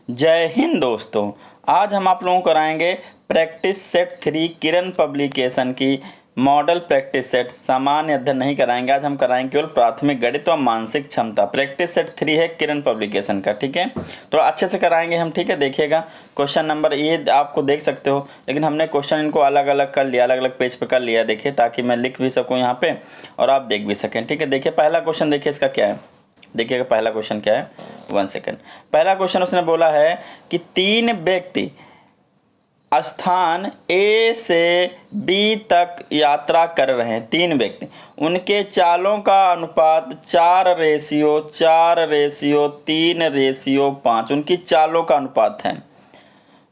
जय हिंद दोस्तों। आज हम आप लोगों को कराएंगे प्रैक्टिस सेट 3 किरण पब्लिकेशन की मॉडल प्रैक्टिस सेट। सामान्य अध्ययन नहीं कराएंगे, आज हम कराएंगे केवल प्राथमिक गणित और मानसिक क्षमता। प्रैक्टिस सेट 3 है किरण पब्लिकेशन का, ठीक है। तो अच्छे से कराएंगे हम, ठीक है। देखिएगा क्वेश्चन नंबर ये आपको देख सकते हो, लेकिन हमने क्वेश्चन इनको अलग अलग कर लिया, अलग अलग पेज पे कर लिया, देखिए, ताकि मैं लिख भी सकूँ यहाँ पे और आप देख भी सकें, ठीक है। देखिए पहला क्वेश्चन, देखिए इसका क्या है। देखिएगा पहला क्वेश्चन क्या है, 1 सेकेंड। पहला क्वेश्चन उसने बोला है कि 3 व्यक्ति स्थान ए से बी तक यात्रा कर रहे हैं। 3 व्यक्ति, उनके चालों का अनुपात 4:3:5, उनकी चालों का अनुपात है।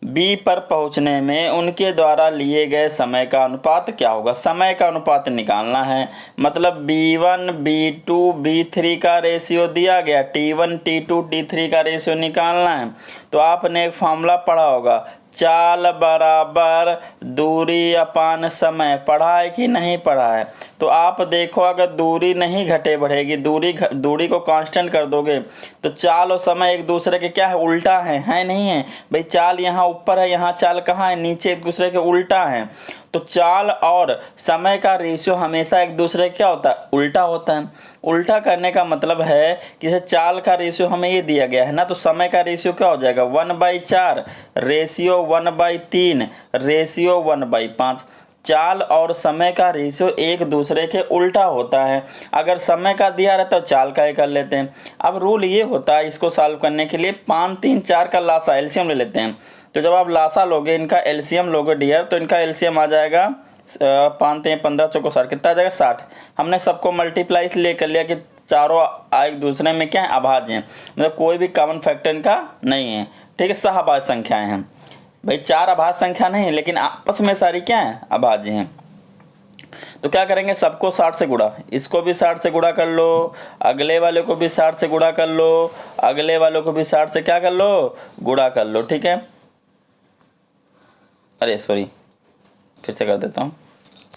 बी पर पहुंचने में उनके द्वारा लिए गए समय का अनुपात क्या होगा। समय का अनुपात निकालना है, मतलब B1 B2 B3 का रेशियो दिया गया, T1 T2 T3 का रेशियो निकालना है। तो आपने एक फॉर्मूला पढ़ा होगा, चाल बराबर दूरी अपान समय। पढ़ा है कि नहीं पढ़ा है? तो आप देखो, अगर दूरी नहीं घटे बढ़ेगी, दूरी को कांस्टेंट कर दोगे तो चाल और समय एक दूसरे के क्या है, उल्टा है नहीं है भाई। चाल यहाँ ऊपर है, यहाँ चाल कहाँ है, नीचे, एक दूसरे के उल्टा है। तो चाल और समय का रेशियो हमेशा एक दूसरे क्या होता है, उल्टा होता है। उल्टा करने का मतलब है कि जैसे चाल का रेशियो हमें ये दिया गया है ना, तो समय का रेशियो क्या हो जाएगा, 1/4 रेशियो 1/3 रेशियो 1/5। चाल और समय का रेशियो एक दूसरे के उल्टा होता है। अगर समय का दिया रहता तो चाल का ही कर लेते हैं। अब रूल ये होता है, इसको सॉल्व करने के लिए 5 3 4 का लासा एलसीएम ले लेते हैं। तो जब आप लासा लोगे, इनका एलसीएम लोगे डियर, तो इनका एलसीएम आ जाएगा 5 3 15 चौको 60, कितना आ जाएगा 60। हमने सबको मल्टीप्लाई इसलिए कर लिया कि चारों एक दूसरे में क्या है, अभाज्य हैं, मतलब कोई भी कॉमन फैक्टर इनका नहीं है, ठीक है। सहअभाज्य संख्याएं हैं भाई, 4 अभाज्य संख्या नहीं, लेकिन आपस में सारी क्या है, अभाज्य हैं। तो क्या करेंगे, सबको 60 से गुणा, इसको भी 60 से गुणा कर लो, अगले वाले को भी 60 से गुणा कर लो, अगले वालों को भी 60 से क्या कर लो, गुणा कर लो, ठीक है। अरे सॉरी, फिर से कर देता हूँ,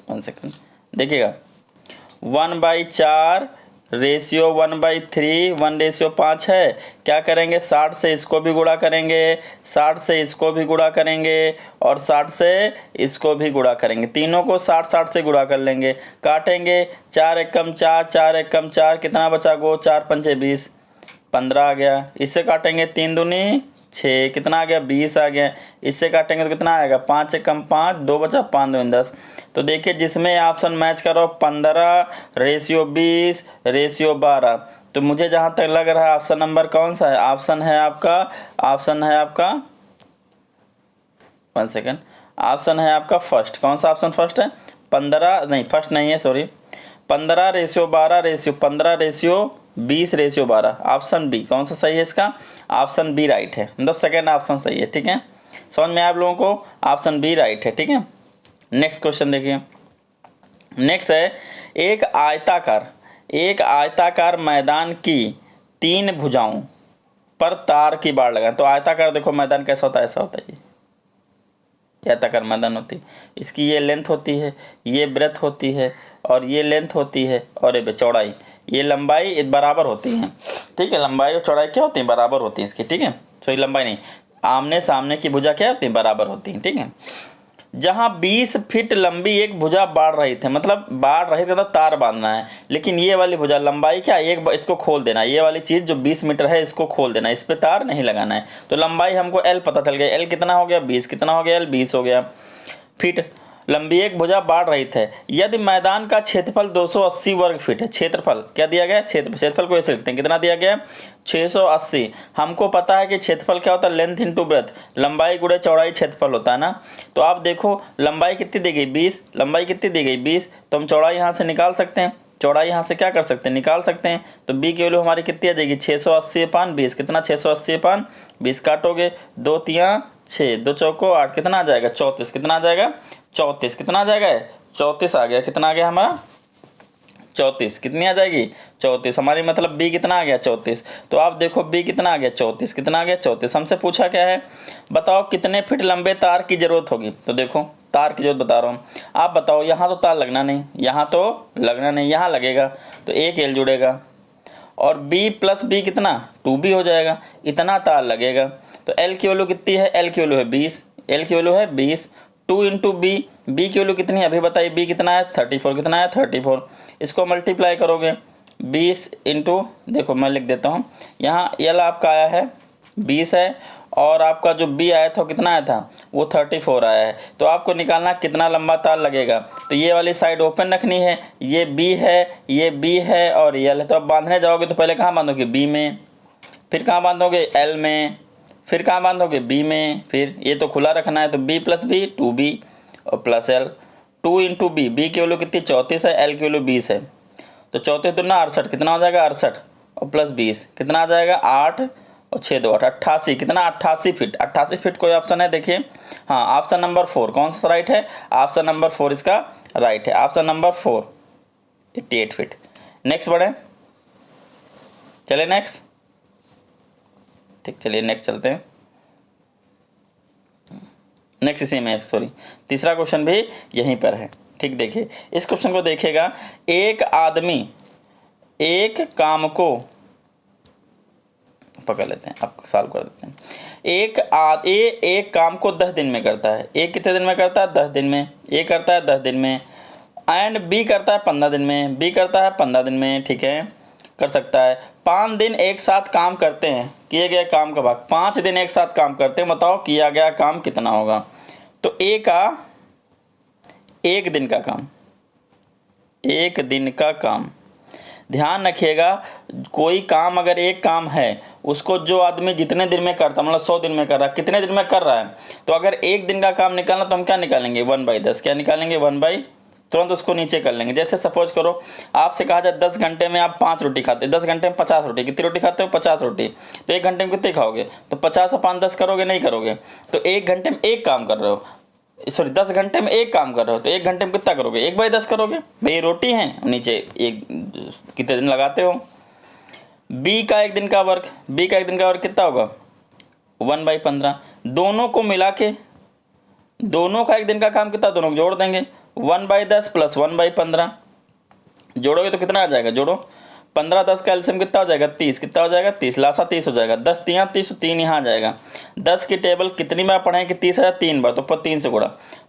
1 सेकेंड। देखिएगा 1/4 रेशियो 1/3 1:5 है। क्या करेंगे, 60 से इसको भी गुणा करेंगे, 60 से इसको भी गुणा करेंगे और 60 से इसको भी गुणा करेंगे। तीनों को 60 से गुणा कर लेंगे, काटेंगे, 4 एकम 4 4 एकम 4, कितना बचा गो, 4 पंचे 20, 15 आ गया। इससे काटेंगे 3 दूनी 6, कितना आ गया, 20 आ गया। इससे काटेंगे तो कितना आएगा, 5 एकम 5, 2 बचा, 5 2 10। तो देखिए जिसमें ऑप्शन मैच करो, 15 रेशियो 20 रेशियो 12। तो मुझे जहाँ तक लग रहा है ऑप्शन नंबर कौन सा है, ऑप्शन है आपका 1 सेकेंड, ऑप्शन है आपका फर्स्ट। कौन सा ऑप्शन फर्स्ट है, 15 नहीं, फर्स्ट नहीं है, sorry, 15 ratio 12 ratio 15 ratio 20 ratio 12, option B. कौन सा सही है इसका, ऑप्शन बी राइट है, मतलब सेकेंड ऑप्शन सही है, ठीक है। समझ में आप लोगों को, ऑप्शन बी राइट है, ठीक है। नेक्स्ट क्वेश्चन देखिए। नेक्स्ट है, एक आयताकार मैदान की 3 भुजाओं पर तार की बाड़ लगाएं। तो आयताकार देखो मैदान कैसा होता है, ऐसा होता है, ये आयताकार मैदान होती है, इसकी ये लेंथ होती है, ये ब्रेथ होती है, और ये लेंथ होती है, और ये चौड़ाई, ये लंबाई बराबर होती है, ठीक है। लंबाई और चौड़ाई क्या होती है, बराबर होती है इसकी, ठीक है। सॉरी, लंबाई नहीं, आमने सामने की भुजा क्या होती है, बराबर होती है, ठीक है। जहाँ 20 फीट लंबी एक भुजा बाढ़ रही थी, मतलब बाढ़ रही थी तो तार बांधना है, लेकिन ये वाली भुजा लंबाई क्या, एक इसको खोल देना है, ये वाली चीज़ जो 20 मीटर है इसको खोल देना है, इस पर तार नहीं लगाना है। तो लंबाई हमको L पता चल गया, L कितना हो गया, 20, कितना हो गया, L 20 हो गया फीट लंबी एक भुजा बाढ़ रही है। यदि मैदान का क्षेत्रफल 280 वर्ग फीट है, क्षेत्रफल क्या दिया गया, क्षेत्रफल को ऐसे लिखते हैं, कितना दिया गया, 680। हमको पता है कि क्षेत्रफल क्या होता है, लेंथ इंटू ब्रेथ, लंबाई गुणे चौड़ाई क्षेत्रफल होता है ना। तो आप देखो लंबाई कितनी दी गई, 20, लंबाई कितनी दी गई, 20, तो हम चौड़ाई यहाँ से निकाल सकते हैं, चौड़ाई यहाँ से क्या कर सकते हैं, निकाल सकते हैं। तो बी की वैल्यू हमारी कितनी आ जाएगी, 680/20, कितना, 680/20, काटोगे 2 3 6, 2 चौको 8, कितना आ जाएगा, 34, कितना आ जाएगा, 34, कितना आ जाएगा, 34 आ गया, कितना आ गया हमारा, 34, कितनी आ जाएगी, 34 हमारी, मतलब बी कितना आ गया, 34। तो आप देखो बी कितना आ गया, 34, कितना आ गया, 34। हमसे पूछा क्या है, बताओ कितने फीट लंबे तार की जरूरत होगी। तो देखो तार की जरूरत बता रहा हूँ, आप बताओ, यहाँ तो तार लगना नहीं, यहाँ तो लगना नहीं, यहाँ लगेगा तो 1 L जुड़ेगा, और b प्लस बी कितना, 2b हो जाएगा, इतना तार लगेगा। तो एल की वैल्यू कितनी है, एल की वैल्यू है 20, एल की वैल्यू है 20, 2 इंटू बी, बी की वैल्यू कितनी है अभी बताइए, बी कितना है 34, कितना है 34, इसको मल्टीप्लाई करोगे 20 इंटू, देखो मैं लिख देता हूँ, यहाँ एल आपका आया है 20 है, और आपका जो बी आया था कितना आया था, वो 34 आया है। तो आपको निकालना कितना लंबा तार लगेगा, तो ये वाली साइड ओपन रखनी है, ये बी है, ये बी है और ये एल है। तो अब बांधने जाओगे तो पहले कहाँ बांधोगे, बी में, फिर कहाँ बांधोगे, एल में, फिर कहाँ बांधोगे, बी में, फिर ये तो खुला रखना है, तो बी प्लस बी 2b और plus L, 2 into B, B की वैल्यू कितनी 34 है, एल की वैल्यू 20 है, तो 34 दूना 68, कितना हो जाएगा 68 और प्लस 20 कितना आ जाएगा 8 और 6 2 8, 88, कितना 88 फीट, 88 फीट कोई ऑप्शन है देखिए, हाँ ऑप्शन नंबर 4 कौन सा राइट है, ऑप्शन नंबर 4 इसका राइट है, ऑप्शन नंबर 4 88 फीट। नेक्स्ट बढ़े, चले नेक्स्ट, ठीक चलिए नेक्स्ट चलते हैं, नेक्स्ट इसी में सॉरी तीसरा क्वेश्चन भी यहीं पर है। ठीक देखिए इस क्वेश्चन को देखिएगा, एक आदमी एक काम को पकड़ लेते हैं, आपको सॉल्व कर देते हैं, एक काम को 10 दिन में करता है, एक कितने दिन में करता है 10 दिन में, ए करता है 10 दिन में, एंड बी करता है 15 दिन में, बी करता है 15 दिन में, ठीक है कर सकता है। 5 दिन एक साथ काम करते हैं, किए गए काम का भाग, 5 दिन एक साथ काम करते हैं, बताओ किया गया काम कितना होगा। तो ए का एक दिन का काम, एक दिन का काम, ध्यान रखिएगा कोई काम अगर एक काम है उसको जो आदमी जितने दिन में करता मतलब 100 दिन में कर रहा है, कितने दिन में कर रहा है, तो अगर एक दिन का काम निकालना तो हम क्या निकालेंगे 1/10, क्या निकालेंगे 1 तुरंत उसको नीचे कर लेंगे। जैसे सपोज करो आपसे कहा जाए 10 घंटे में आप 5 रोटी खाते, 10 घंटे में 50 रोटी, कितनी रोटी खाते हो 50 रोटी, तो 1 घंटे में कितनी खाओगे, तो 50 और 5 10 करोगे, नहीं करोगे, तो 1 घंटे में एक काम कर रहे हो, सॉरी 10 घंटे में एक काम कर रहे हो, तो 1 घंटे में कितना करोगे 1/10 करोगे, भाई रोटी है नीचे एक कितने दिन लगाते हो। बी का एक दिन का वर्क, बी का एक दिन का वर्क कितना होगा 1/15, दोनों को मिला के दोनों का एक दिन का काम कितना, दोनों को जोड़ देंगे 1/10 प्लस 1/15, जोड़ोगे तो कितना आ जाएगा, जोड़ो 15 10 का एलसीएम कितना हो जाएगा 30, कितना हो जाएगा 30, लासा 30 हो जाएगा, 10 3 30, 3 यहाँ आ जाएगा, 10 की टेबल कितनी बार पढ़ें कि 30 है 3 बार, तो पर 3 से गुणा,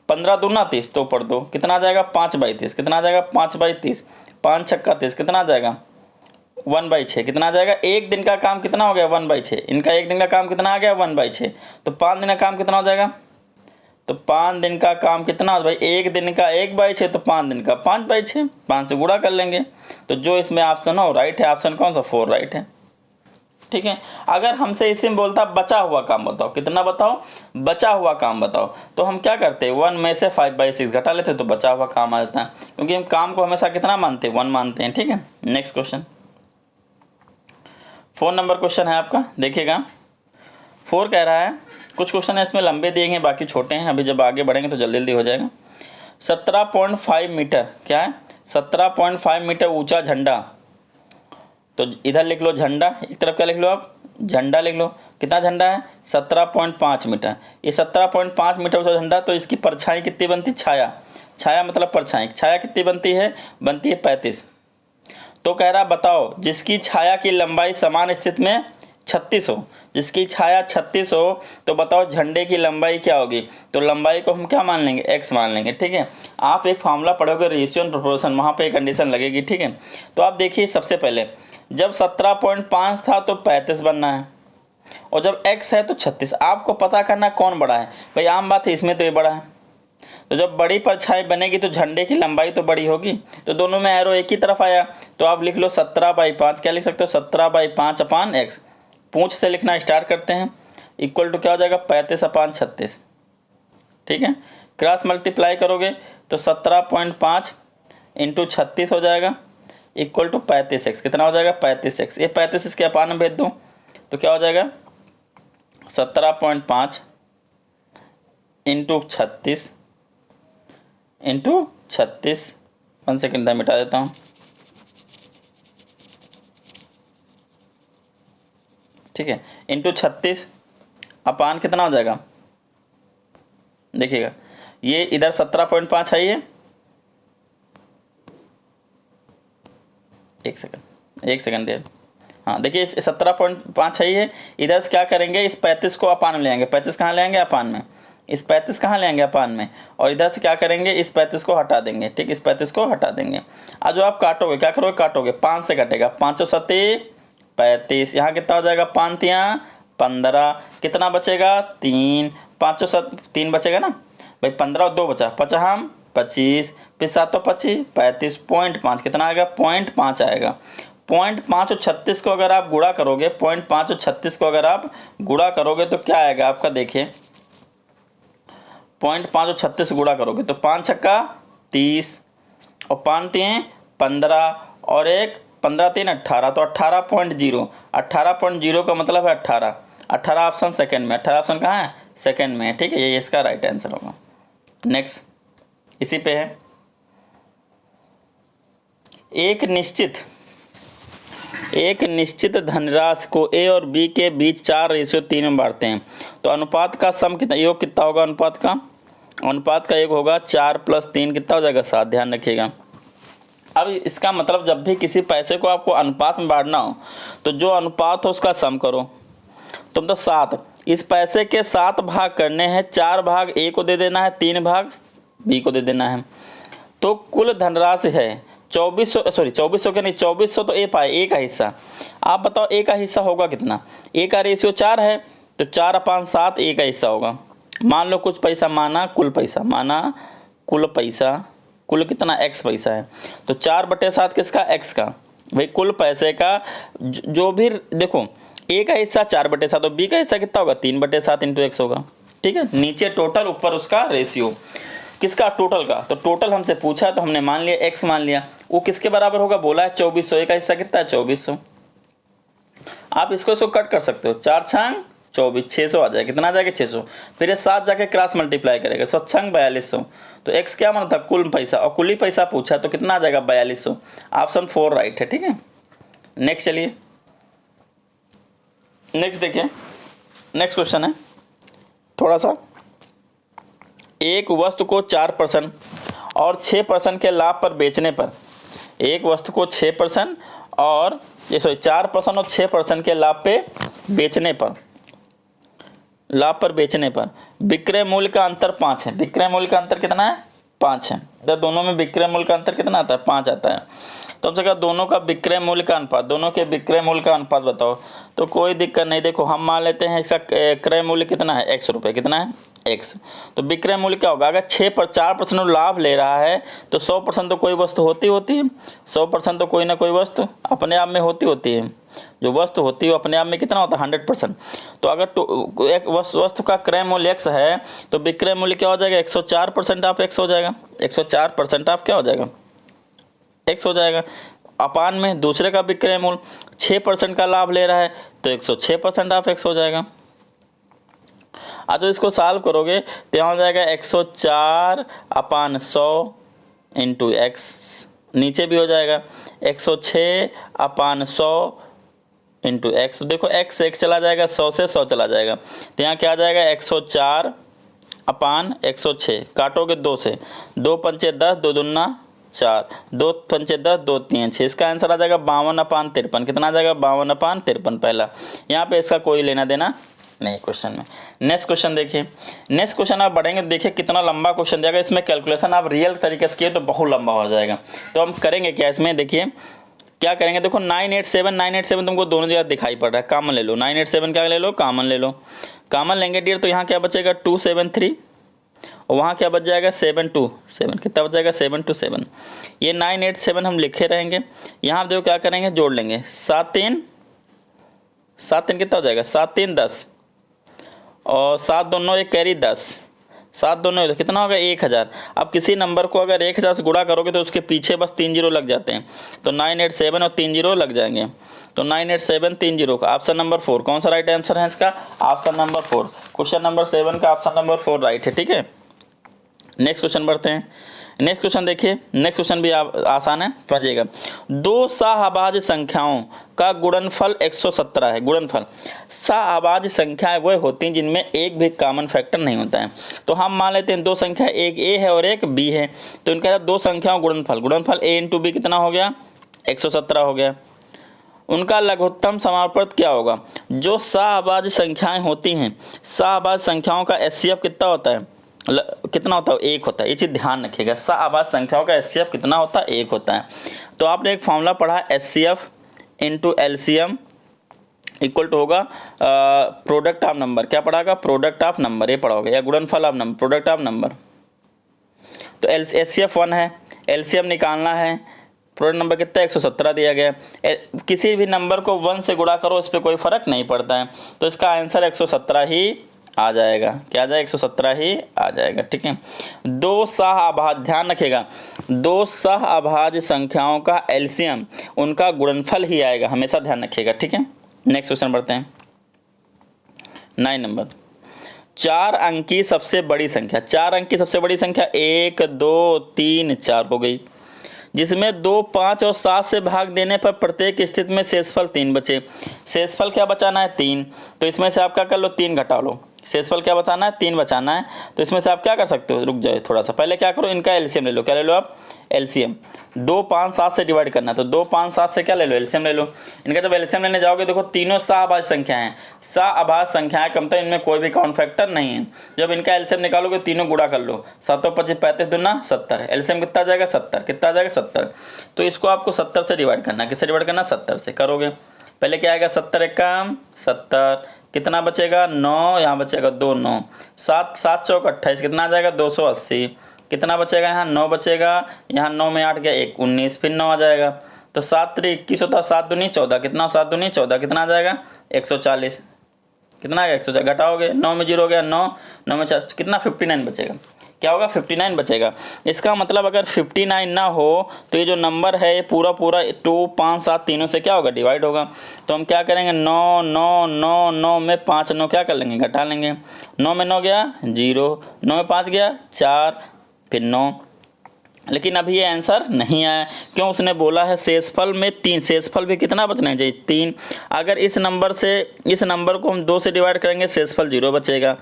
15 दूना 30 तो पढ़ दो, कितना आ जाएगा 5/30, कितना आ जाएगा 5/30, 5 छक्का 30, कितना आ जाएगा 1/6, कितना आ जाएगा, एक दिन का काम कितना हो गया 1/6, इनका एक दिन का काम कितना आ गया 1/6, तो 5 दिन का काम कितना हो जाएगा, तो 5 दिन का काम कितना भाई, एक दिन का 1/6, तो 5 दिन का 5/6, 5 से गुणा कर लेंगे, तो जो इसमें ऑप्शन हो राइट है, ऑप्शन कौन सा 4 राइट है। ठीक है, अगर हमसे इसी में बोलता बचा हुआ काम बताओ, कितना बताओ बचा हुआ काम बताओ, तो हम क्या करते हैं 1 में से 5/6 घटा लेते तो बचा हुआ काम आ जाता है, क्योंकि हम काम को हमेशा कितना मानते हैं 1 मानते हैं। ठीक है नेक्स्ट क्वेश्चन 4 नंबर क्वेश्चन है आपका, देखिएगा 4 कह रहा है, कुछ क्वेश्चन है इसमें लंबे दिए गए बाकी छोटे हैं, अभी जब आगे बढ़ेंगे तो जल्दी जल्दी हो जाएगा। 17.5 मीटर क्या है, 17.5 मीटर ऊंचा झंडा, तो इधर लिख लो झंडा, एक तरफ क्या लिख लो आप झंडा लिख लो, कितना झंडा है 17.5 मीटर, ये 17.5 मीटर ऊंचा झंडा, तो इसकी परछाई कितनी बनती, छाया, छाया मतलब परछाई, छाया कितनी बनती है 35। तो कह रहा बताओ जिसकी छाया की लंबाई समान स्थिति में 36 हो, जिसकी छाया 36 हो, तो बताओ झंडे की लंबाई क्या होगी, तो लंबाई को हम क्या मान लेंगे x मान लेंगे। ठीक है, आप एक फार्मूला पढ़ोगे रेशियो एंड प्रोपोर्शन, वहाँ पे एक कंडीशन लगेगी। ठीक है, तो आप देखिए सबसे पहले जब 17.5 था तो 35 बनना है, और जब x है तो 36, आपको पता करना कौन बड़ा है, भाई आम बात है इसमें तो ये बड़ा है, तो जब बड़ी परछाई बनेगी तो झंडे की लंबाई तो बड़ी होगी, तो दोनों में एरो एक ही तरफ आया, तो आप लिख लो 17/5, क्या लिख सकते हो 17/5 अपान x, पूंछ से लिखना स्टार्ट करते हैं, इक्वल टू क्या हो जाएगा 35 अपान 36। ठीक है, क्रॉस मल्टीप्लाई करोगे तो 17.5 इंटू 36 हो जाएगा, इक्वल टू 35x, कितना हो जाएगा 35x, ये 35 के अपान में भेज दो तो क्या हो जाएगा 17.5 इंटू 36 इंटू 36, 1 सेकेंड था मिटा देता हूँ। ठीक है, इंटू 36 अपान कितना हो जाएगा, देखिएगा ये इधर 17.5 है, ये एक सेकंड यार, हाँ देखिए 17.5 है ये। इधर से क्या करेंगे, इस 35 को अपान में ले आएंगे। 35 कहाँ ले आएंगे, अपान में। इस 35 कहाँ ले आएंगे, अपान में। और इधर से क्या करेंगे, इस 35 को हटा देंगे। ठीक, इस 35 को हटा देंगे। आज जो आप काटोगे, क्या करोगे, काटोगे 5 से कटेगा। 5 7 35, यहाँ कितना हो जाएगा, 5 3 15, कितना बचेगा 3, 5 7 3 बचेगा ना भाई, 15 और 2 बचा, 50 25, फिर 7 25 35, 0.5 कितना आएगा, 0.5 आएगा। 0.5 और 36 को अगर आप गुणा करोगे, 0.5 और 36 को अगर आप गुणा करोगे तो क्या आएगा आपका, देखिए 0.5 और 36 गुणा करोगे तो 5 छक्का 30 और 5 3 15 और 1 15 3 18, तो 18.0। 18.0 का मतलब है 18। 18 ऑप्शन सेकंड में, 18 ऑप्शन कहाँ है, सेकंड में है। ठीक है, ये इसका राइट आंसर होगा। नेक्स्ट इसी पे है, एक निश्चित धनराशि को ए और बी के बीच 4:3 में बांटते हैं, तो अनुपात का सम कितना, योग कितना होगा, अनुपात का योग होगा 4 + 3 कितना हो जाएगा, 7। ध्यान रखिएगा। अब इसका मतलब जब भी किसी पैसे को आपको अनुपात में बांटना हो तो जो अनुपात हो उसका सम करो। तो मतलब 7, इस पैसे के 7 भाग करने हैं, 4 भाग ए को दे देना है, 3 भाग बी को दे देना है। तो कुल धनराशि है 2400 के नहीं, 2400 तो ए पाए, ए का हिस्सा। आप बताओ ए का हिस्सा होगा कितना, ए का रेशियो 4 है तो 4/7 ए का हिस्सा होगा। मान लो कुछ पैसा माना, कुल पैसा, कुल कितना, x पैसा है, तो 4/7 किसका, x का। भाई कुल पैसे का जो भी, देखो ए का हिस्सा 4/7 और बी का हिस्सा कितना होगा, 3/7 × x होगा। ठीक है, नीचे टोटल, ऊपर उसका रेशियो, किसका, टोटल का। तो टोटल हमसे पूछा है तो हमने मान लिया, x मान लिया। वो किसके बराबर होगा, बोला है 2400, ए का हिस्सा कितना है, 2400। आप इसको कट कर सकते हो, 4 छंग 24, 600 आ जाएगा। कितना आ जाएगा, 600। फिर ये 7 जाके क्रॉस मल्टीप्लाई करेगा, 7 छंग 4200। तो x क्या माना था, कुल पैसा, और कुल ही पैसा पूछा तो कितना आ जाएगा, 4200। ऑप्शन 4 राइट है। ठीक है, नेक्स्ट चलिए, नेक्स्ट देखिए, नेक्स्ट क्वेश्चन है थोड़ा सा। एक वस्तु को 4% और 6% के लाभ पर बेचने पर, एक वस्तु को 6% और 4% और 6% के लाभ पे बेचने पर, विक्रय मूल्य का अंतर 5 है। विक्रय मूल्य का अंतर कितना है, 5 है। तो दोनों में विक्रय मूल्य का अंतर कितना आता है, 5 आता है। तो हमसे कहा दोनों का विक्रय मूल्य का अनुपात, दोनों के विक्रय मूल्य का अनुपात बताओ। तो कोई दिक्कत नहीं, देखो हम मान लेते हैं इसका क्रय मूल्य कितना है, 100 रुपये, कितना है, x। तो विक्रय मूल्य क्या होगा, अगर 4% लाभ ले रहा है तो 100% तो कोई वस्तु होती है, 100% तो कोई ना कोई वस्तु अपने आप में होती है। जो वस्तु होती है वो अपने आप में कितना होता है, 100%। तो अगर एक वस्तु का क्रय मूल्य x है तो विक्रय मूल्य क्या हो जाएगा, 104% ऑफ x हो जाएगा। 104% ऑफ क्या हो जाएगा, x हो जाएगा। अपान में दूसरे का विक्रय मूल्य 6% का लाभ ले रहा है तो 106% ऑफ x हो जाएगा। तो इसको सॉल्व करोगे तो यहाँ हो जाएगा 104/100 × x, नीचे भी हो जाएगा 106/100 × x। देखो x से x चला जाएगा, 100 से 100 चला जाएगा, तो यहाँ क्या आ जाएगा 104/106। काटोगे 2 से, 2 पंचे 10, 2 दूना 4, 2 पंचे 10, 2 3 6। इसका आंसर आ जाएगा 52/53। कितना आ जाएगा, 52/53 पहला। यहाँ पे इसका कोई लेना देना नहीं क्वेश्चन में। नेक्स्ट क्वेश्चन देखिए, नेक्स्ट क्वेश्चन आप बढ़ेंगे तो देखिए कितना लंबा क्वेश्चन जाएगा। इसमें कैलकुलेशन आप रियल तरीके से किए तो बहुत लंबा हो जाएगा। तो हम करेंगे क्या इसमें, देखिए क्या करेंगे। देखो 987 तुमको दोनों जगह दिखाई पड़ रहा है, कॉमन ले लो। 987 क्या ले लो, कॉमन ले लो। कॉमन लेंगे डियर तो यहाँ क्या बचेगा 273 और वहाँ क्या बच जाएगा 727। कितना बच जाएगा 727। ये 987 हम लिखे रहेंगे। यहाँ देखो क्या करेंगे, जोड़ लेंगे 7 3 कितना हो जाएगा 7 3 10 और 7 दोनों एक कैरी 10, 7 दोनों तो कितना होगा 1000। अब किसी नंबर को अगर 1000 से गुणा करोगे तो उसके पीछे बस 3 जीरो लग जाते हैं, तो 987 और 3 जीरो लग जाएंगे। तो 987 3 जीरो का ऑप्शन नंबर 4 कौन सा राइट आंसर है इसका, ऑप्शन नंबर 4। क्वेश्चन नंबर 7 का ऑप्शन नंबर 4 राइट है। ठीक है, नेक्स्ट क्वेश्चन बढ़ते हैं। नेक्स्ट क्वेश्चन देखिए, नेक्स्ट क्वेश्चन भी आसान है, समझिएगा। 2 शाहबाज संख्याओं का गुणनफल 117 है। गुणनफल, शाहबाज संख्याएं वह होती हैं जिनमें एक भी कॉमन फैक्टर नहीं होता है। तो हम मान लेते हैं 2 संख्या, एक a है और एक b है, तो इनका 2 संख्याओं गुणनफल, a × b कितना हो गया 117 हो गया। उनका लघुत्तम समानुपात क्या होगा? जो शाहबाज संख्याएं होती हैं, शाहबाज संख्याओं का HCF कितना होता है? कितना होता है? 1 होता है। ये चीज़ ध्यान रखिएगा, शाहबाज संख्याओं का HCF कितना होता है? 1 होता है। तो आपने एक फॉर्मूला पढ़ा है, HCF into LCM equal to होगा प्रोडक्ट ऑफ नंबर। क्या पढ़ागा? प्रोडक्ट ऑफ नंबर, ये पढ़ाओगे, या गुणनफल of number, product of number. तो HCF 1 है, LCM निकालना है, प्रोडक्ट नंबर कितना 117 दिया गया है। किसी भी नंबर को 1 से गुणा करो, इस पर कोई फर्क नहीं पड़ता है, तो इसका आंसर 117 ही आ जाएगा। क्या आ जाएगा? 117 ही आ जाएगा। ठीक है, दो शाहबाज, ध्यान रखिएगा, दो शाहबाज संख्याओं का LCM उनका गुणनफल ही आएगा, हमेशा ध्यान रखिएगा। ठीक है, नेक्स्ट क्वेश्चन बढ़ते हैं। 9 नंबर, 4 अंक की सबसे बड़ी संख्या, 4 अंक की सबसे बड़ी संख्या 1 2 3 4 हो गई, जिसमें 2 5 और 7 से भाग देने पर प्रत्येक स्थिति में शेषफल 3 बचे। शेषफल क्या बचाना है? 3। तो इसमें से आप क्या कर लो? 3 घटा लो। शेषफल क्या बचाना है? 3 बचाना है। तो इसमें से आप क्या कर सकते हो? रुक जाओ थोड़ा सा, पहले क्या करो, इनका LCM ले लो। क्या ले लो आप? LCM। 2 5 7 से डिवाइड करना है, तो 2 5 7 से क्या ले लो? LCM ले लो। इनका जब LCM लेने जाओगे, देखो तीनों शाहबाज संख्याएं हैं, शाहबाज संख्याएं कम, तो इनमें कोई भी कॉमन फैक्टर नहीं है। जब इनका LCM निकालोगे, तीनों गुणा कर लो, 7 और 25 35 दूना 70, LCM कितना आ जाएगा? 70। कितना आ जाएगा? 70। तो इसको आपको 70 से डिवाइड करना है। किससे डिवाइड करना? 70 से। करोगे, पहले क्या आएगा? 70 एक काम 70, कितना बचेगा? 9, यहाँ बचेगा 2 9, 7 7 चौक 28, कितना आ जाएगा? 280। कितना बचेगा? यहाँ 9 बचेगा, यहाँ 9 में 8 गया 1 19, फिर 9 आ जाएगा, तो 7 3 21 होता, 7 दूनी 14, कितना? 7 दूनी 14, कितना आ जाएगा? 140। कितना आएगा? 140। घटाओगे, 9 में 0 हो गया, 9 9 में 4, कितना? 59 बचेगा। क्या होगा? 59 बचेगा। इसका मतलब अगर 59 ना हो तो ये जो नंबर है ये पूरा 2 5 7 तीनों से क्या होगा? डिवाइड होगा। तो हम क्या करेंगे? 9 9 9 9 में 5 9 क्या कर लेंगे? घटा लेंगे। 9 में 9 गया 0, 9 में 5 गया 4, फिर 9। लेकिन अभी ये आंसर नहीं आया, क्यों? उसने बोला है शेषफल में 3, शेषफल भी कितना बचना चाहिए? 3। अगर इस नंबर को हम 2 से डिवाइड करेंगे, शेषफल 0 बचेगा,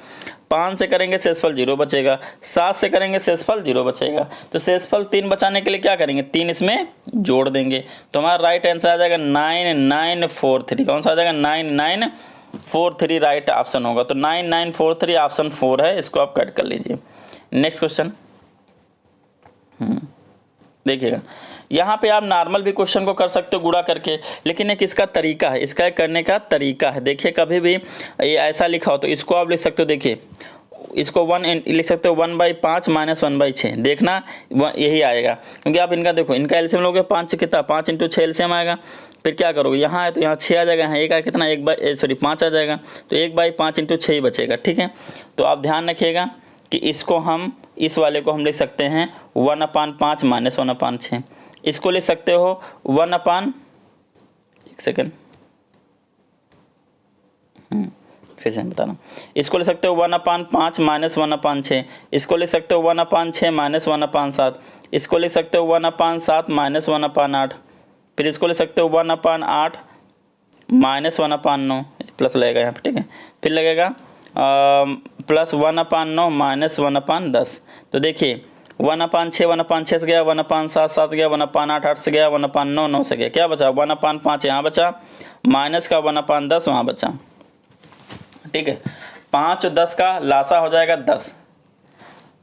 5 से करेंगे शेषफल 0 बचेगा, 7 से करेंगे शेषफल 0 बचेगा। तो शेषफल 3 बचाने के लिए क्या करेंगे? 3 इसमें जोड़ देंगे, तो हमारा राइट आंसर आ जाएगा 9943। कौन सा आ जाएगा? 9943 राइट ऑप्शन होगा। तो 9943 ऑप्शन 4 है, इसको आप कट कर लीजिए। नेक्स्ट क्वेश्चन देखिएगा, यहाँ पे आप नॉर्मल भी क्वेश्चन को कर सकते हो गुणा करके, लेकिन एक इसका तरीका है, इसका करने का तरीका है। देखिए, कभी भी ये ऐसा लिखा हो तो इसको आप लिख सकते हो। देखिए, इसको 1 लिख सकते हो, 1/5 माइनस 1/6, देखना यही आएगा, क्योंकि आप इनका देखो, इनका एलसीएम लोगे 5 कितना? 5 × 6 एलसीएम आएगा। फिर क्या करोगे? यहाँ है तो यहाँ 6 आ जाएगा, यहाँ 1 कितना? 5 आ जाएगा, तो 1/5 × 6 ही बचेगा। ठीक है, तो आप ध्यान रखिएगा कि इसको हम, इस वाले को हम लिख सकते हैं 1/5 माइनस 1/6। इसको लिख सकते हो 1/एक सेकेंड, फिर से बता रहा हूँ, इसको लिख सकते हो 1/5 माइनस 1/6। इसको लिख सकते हो 1/6 माइनस 1/7। इसको लिख सकते हो 1/7 माइनस 1/8। फिर इसको लिख सकते हो 1/8 माइनस 1/9, प्लस लगेगा यहाँ पर। ठीक है, फिर लगेगा प्लस 1/9 माइनस 1/10। तो देखिए 1/6 1/6 से गया, 1/7 7 गया, 1/8 8 से गया, 1/9 9 से गया। क्या बचा? 1/5 यहाँ बचा, माइनस का 1/10 वहाँ बचा। ठीक है, 5 और 10 का लासा हो जाएगा 10।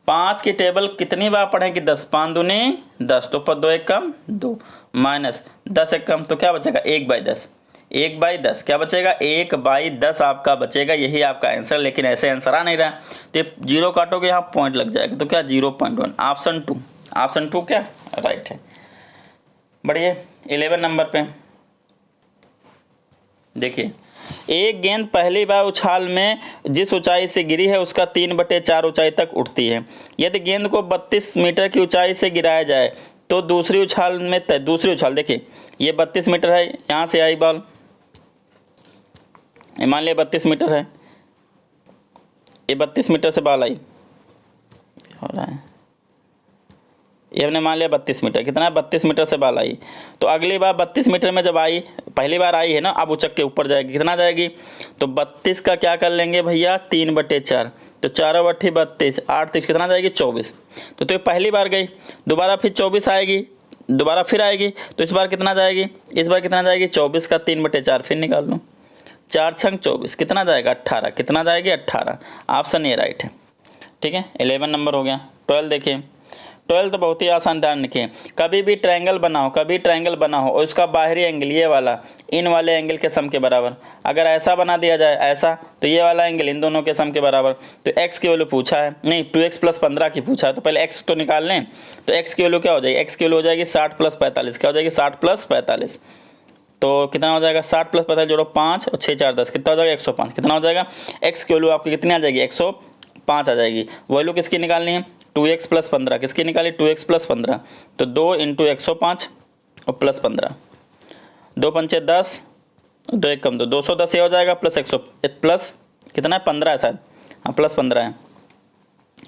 5 की टेबल कितनी बार पढ़ेंगे? 10, 5 दूनी 10, तो पर 2 1 कम 2, माइनस 10 1 कम, तो क्या बचेगा? 1/10। 1/10 क्या बचेगा? 1/10 आपका बचेगा, यही आपका आंसर। लेकिन ऐसे आंसर आ नहीं रहा, तो 0 काटोगे, यहाँ पॉइंट लग जाएगा, तो क्या? 0.1, ऑप्शन 2। ऑप्शन 2 क्या राइट है? बढ़िए, 11 नंबर पे देखिए, एक गेंद पहली बार उछाल में जिस ऊंचाई से गिरी है उसका 3/4 ऊंचाई तक उठती है। यदि गेंद को 32 मीटर की ऊंचाई से गिराया जाए तो दूसरी उछाल देखिए, ये 32 मीटर है, यहाँ से आई बॉल, मान लिया 32 मीटर है, ये 32 मीटर से बॉल आई, हो रहा है, ये हमने मान लिया 32 मीटर, कितना? 32 मीटर से बॉल आई। तो अगली बार 32 मीटर में जब आई, पहली बार आई है ना, अब उचक के ऊपर जाएगी, कितना जाएगी? तो 32 का क्या कर लेंगे भैया? 3/4, तो 4 32, 8 कितना जाएगी? 24। तो ये पहली बार गई, दोबारा फिर 24 आएगी, दोबारा फिर आएगी तो इस बार कितना जाएगी, इस बार कितना जाएगी 24 का 3/4 फिर निकाल लो, 4 छंग 24 कितना जाएगा 18, कितना जाएगी 18। ऑप्शन ए राइट है। ठीक है, 11 नंबर हो गया। 12 देखिए, 12 तो बहुत ही आसान, ध्यान रखिए। कभी भी ट्रायंगल बनाओ, कभी ट्रायंगल बनाओ और उसका बाहरी एंगल ये वाला इन वाले एंगल के सम के बराबर, अगर ऐसा बना दिया जाए ऐसा तो ये वाला एंगल इन दोनों के सम के बराबर। तो x की वैल्यू पूछा है, नहीं 2x + 15 की पूछा है, तो पहले x तो निकाल लें। तो x की वैल्यू क्या हो जाएगी, x की वैल्यू हो जाएगी 60 + 45, क्या हो जाएगी 60 + 45। तो कितना हो जाएगा 60 + 45 जोड़ो 5 और 6 4 10 कितना हो जाएगा 105। कितना हो जाएगा, x की वैल्यू आपकी कितनी आ जाएगी 105 आ जाएगी। वैल्यू किसकी निकालनी है 2x + 15, किसकी निकाली 2x + 15, तो 2 × 105 और +15, 2 पंचे 10, 2 1 कम 2, 210 ये हो जाएगा प्लस 100 प्लस कितना है 15 है शायद, हाँ +15 है,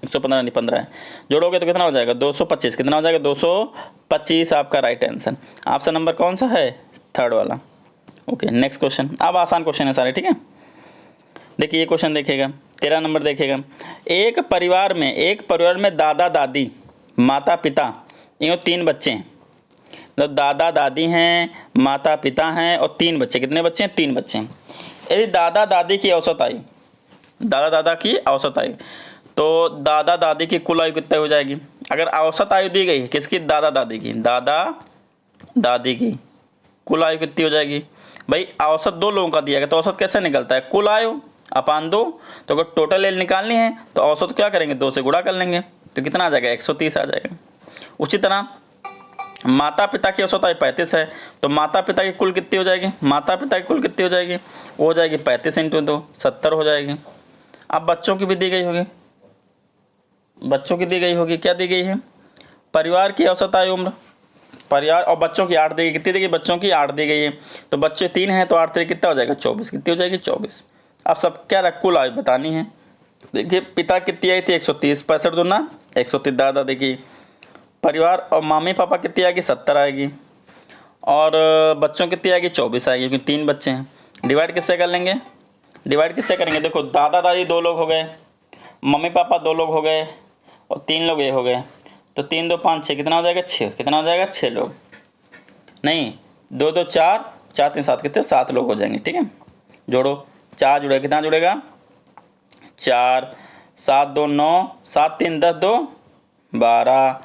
115 नहीं 15 है, जोड़ोगे तो कितना हो जाएगा 225, कितना हो जाएगा 225 आपका राइट आंसर। ऑप्शन नंबर कौन सा है, थर्ड वाला। ओके नेक्स्ट क्वेश्चन, अब आसान क्वेश्चन है सारे, ठीक है। देखिए ये क्वेश्चन देखिएगा, 13 नंबर देखिएगा। एक परिवार में दादा दादी माता पिता यूँ 3 बच्चे हैं, मतलब दादा दादी हैं, माता पिता हैं और 3 बच्चे, कितने बच्चे हैं 3 बच्चे हैं। यदि दादा दादी की औसत आयु, दादा दादा की औसत आयु, तो दादा दादी की कुल आयु कितनी हो जाएगी। अगर औसत आयु दी गई है किसकी, दादा दादी की, दादा दादी की कुल आयु कितनी हो जाएगी। भाई औसत 2 लोगों का दिया गया तो औसत कैसे निकलता है, कुल आयु अपान 2। तो अगर टोटल एज निकालनी है तो औसत क्या करेंगे 2 से गुणा कर लेंगे, तो कितना आ जाएगा 130 आ जाएगा। उसी तरह माता पिता की औसत आयु 35 है, तो माता पिता की कुल कितनी हो जाएगी, माता पिता की कुल कितनी हो जाएगी, वो हो जाएगी 35 × 2 70 हो जाएगी। अब बच्चों की भी दी गई होगी, बच्चों की दी गई होगी, क्या दी गई है, परिवार की औसत आयु उम्र, परिवार और बच्चों की 8 दी गई, कितनी दी गई बच्चों की 8 दी गई है। तो बच्चे 3 हैं तो 8 3 कितना हो जाएगा 24, कितनी हो जाएगी 24। अब सब क्या रहा, कुल आयु बतानी है। देखिए पिता कितनी आई थी 130, 65 दूना 130 दादा देखिए, परिवार और मम्मी पापा कितनी आएगी 70 आएगी, और बच्चों कितनी आएगी 24 आएगी, क्योंकि 3 बच्चे हैं। डिवाइड किससे कर लेंगे, डिवाइड किससे करेंगे, देखो दादा दादी 2 लोग हो गए, मम्मी पापा 2 लोग हो गए और 3 लोग ये हो गए, तो 3 2 5 6 कितना हो जाएगा 6, कितना हो जाएगा 6 लोग, नहीं 2 2 4 4 3 7 कितने 7 लोग हो जाएंगे। ठीक है, जोड़ो 4 जुड़ेगा, कितना जुड़ेगा 4 7 2 9 7 3 10 2 12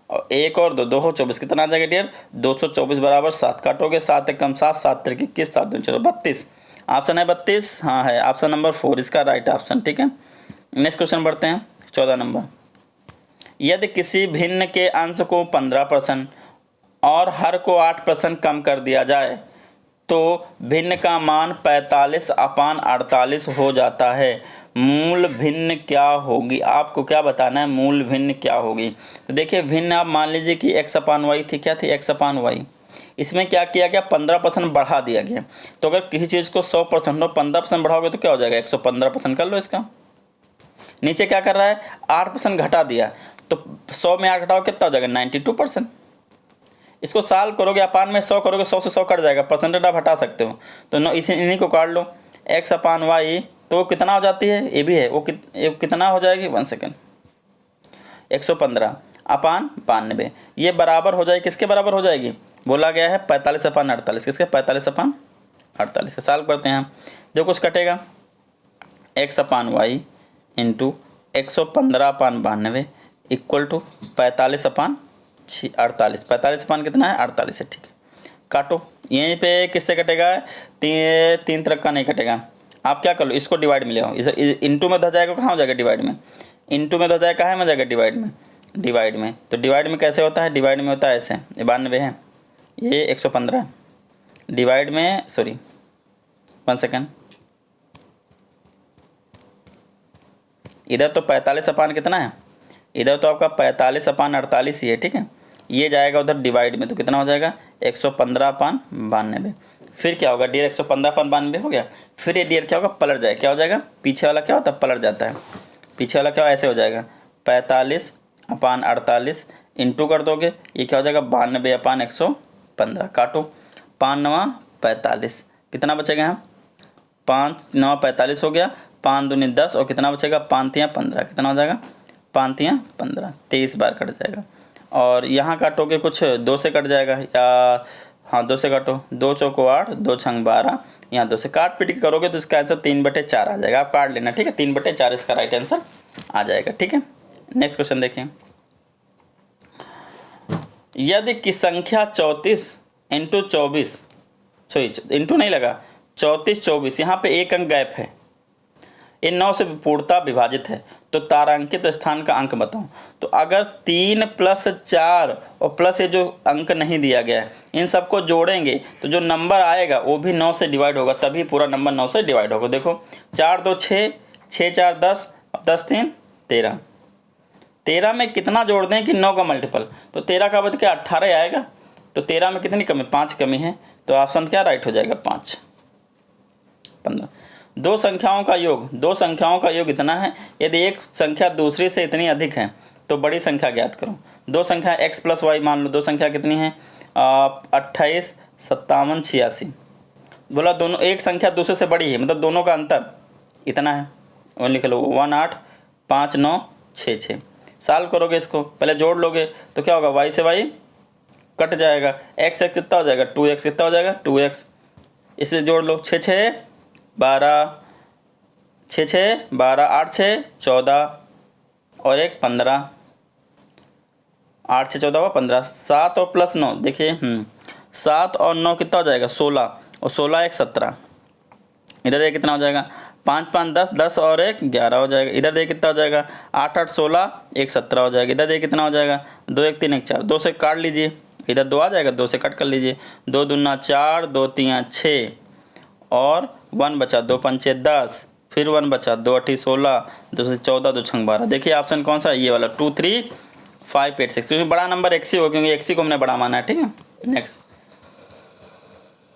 और 1 और 2 2 हो 24, कितना आ जाएगा डियर 224 बराबर 7, काटोगे 7 1 कम 7 7 3 21 7 2 32, ऑप्शन है 32, हाँ है ऑप्शन नंबर 4 इसका राइट ऑप्शन। ठीक है, नेक्स्ट क्वेश्चन बढ़ते हैं 14 नंबर। यदि किसी भिन्न के अंश को 15% और हर को 8% कम कर दिया जाए तो भिन्न का मान 45/48 हो जाता है। मूल भिन्न क्या होगी, आपको क्या बताना है, मूल भिन्न क्या होगी। तो देखिए भिन्न आप मान लीजिए कि x/y थी, क्या थी x/y, इसमें क्या किया गया 15% बढ़ा दिया गया। तो अगर किसी चीज़ को 100% लो 15% बढ़ाओगे तो क्या हो जाएगा 115% कर लो इसका। नीचे क्या कर रहा है 8% घटा दिया, तो 100 में 8 घटाओ कितना हो जाएगा 92%। इसको सॉल्व करोगे अपान में 100 करोगे 100 से 100 कट जाएगा, परसेंटेज आप हटा सकते हो, तो नो इसी इन्हीं को काट लो x/y, तो कितना हो जाती है ये भी है, वो कितना हो जाएगी 1 सेकेंड 115/92, ये बराबर हो जाएगी किसके बराबर हो जाएगी, बोला गया है 45/48, किसके 45/48 का सॉल्व करते हैं। जो कुछ कटेगा x/y इंटू 115/92 इक्वल टू 45/48, 45 अपान कितना है 48 है। ठीक है, काटो, यहीं पे किससे कटेगा 3 तरह का नहीं कटेगा, आप क्या कर लो इसको डिवाइड में ले आओ, इसे इंटू में धो जाएगा, कहाँ हो जाएगा डिवाइड में, इंटू में धो जाएगा कहाँ में जाएगा डिवाइड में, डिवाइड में। तो डिवाइड में कैसे होता है, डिवाइड में होता है ऐसे, 92 है ये 115 डिवाइड में, सॉरी 1 सेकेंड, इधर तो 45 अपान कितना है, इधर तो आपका 45/48 ही है। ठीक है, ये जाएगा उधर डिवाइड में, तो कितना हो जाएगा 115/92। फिर क्या होगा डियर 115/92 हो गया, फिर ये डियर क्या होगा पलट जाएगा, क्या हो जाएगा पीछे वाला क्या होता है पलट जाता है, पीछे वाला क्या ऐसे हो जाएगा 45/48 इंटू कर दोगे, ये क्या हो जाएगा 92/115, काटो 5 9 45, कितना बचेगा यहाँ 5 9 45 हो गया, 5 दूनी 10 और कितना बचेगा 5 3 15, कितना हो जाएगा 5 3 15, 23 बार कट जाएगा। और यहाँ काटोगे कुछ 2 से कट जाएगा, या हाँ 2 से काटो, 2 चौको 8, 2 छंग 12, यहाँ 2 से काट पीट के करोगे तो इसका आंसर 3/4 आ जाएगा। आप काट लेना, ठीक है, 3/4 इसका राइट आंसर आ जाएगा। ठीक है, नेक्स्ट क्वेश्चन देखें। यदि की संख्या 34 इंटू 24, सॉरी इंटू नहीं लगा, 34 24, यहाँ पे एक अंक गैप है, इन 9 से पूर्णतः विभाजित है, तो तारांकित स्थान का अंक बताओ। तो अगर 3 + 4 और प्लस ये जो अंक नहीं दिया गया है, इन सबको जोड़ेंगे तो जो नंबर आएगा वो भी 9 से डिवाइड होगा, तभी पूरा नंबर 9 से डिवाइड होगा। देखो 4 2 6, 6 4 10, 10 3 13, 13 में कितना जोड़ दें कि 9 का मल्टीपल, तो 13 का बद क्या 18 आएगा। तो 13 में कितनी कमी, 5 कमी है, तो ऑप्शन क्या राइट हो जाएगा 5। 15। दो संख्याओं का योग इतना है, यदि एक संख्या दूसरी से इतनी अधिक है तो बड़ी संख्या ज्ञात करो। दो संख्या x + y मान लो, दो संख्या कितनी है 28 57 86। बोला दोनों एक संख्या दूसरे से बड़ी है, मतलब दोनों का अंतर इतना है, वो लिख लो 18 5 9 6 6। सॉल्व करोगे इसको, पहले जोड़ लोगे तो क्या होगा, y से y कट जाएगा, x कितना हो जाएगा 2x, कितना हो जाएगा 2x, इसलिए जोड़ लो 6 6 12, 6 6 12, 8 6 14 और 1 15, 8 6 14 व 15, 7 और प्लस 9 देखिए 7 और 9 कितना हो जाएगा 16, और 16 1 17, इधर देखिए कितना हो जाएगा 5 5 10, 10 और 1 11 हो जाएगा, इधर देखिए कितना हो जाएगा 8 8 16 1 17 हो जाएगा, इधर देखिए कितना हो जाएगा 2 1 3 1 4, 2 से काट लीजिए, इधर 2 आ जाएगा, 2 से कट कर लीजिए, 2 दूना 4, 2 3 6 और 1 बचा, 2 पंचे 10, फिर 1 बचा, 2 8 16, 2 से 14, 2 छंग 12। देखिए ऑप्शन कौन सा है, ये वाला 2 3 5 8 6, क्योंकि बड़ा नंबर x ही होगा, क्योंकि x ही को हमने बड़ा माना है। ठीक है, नेक्स्ट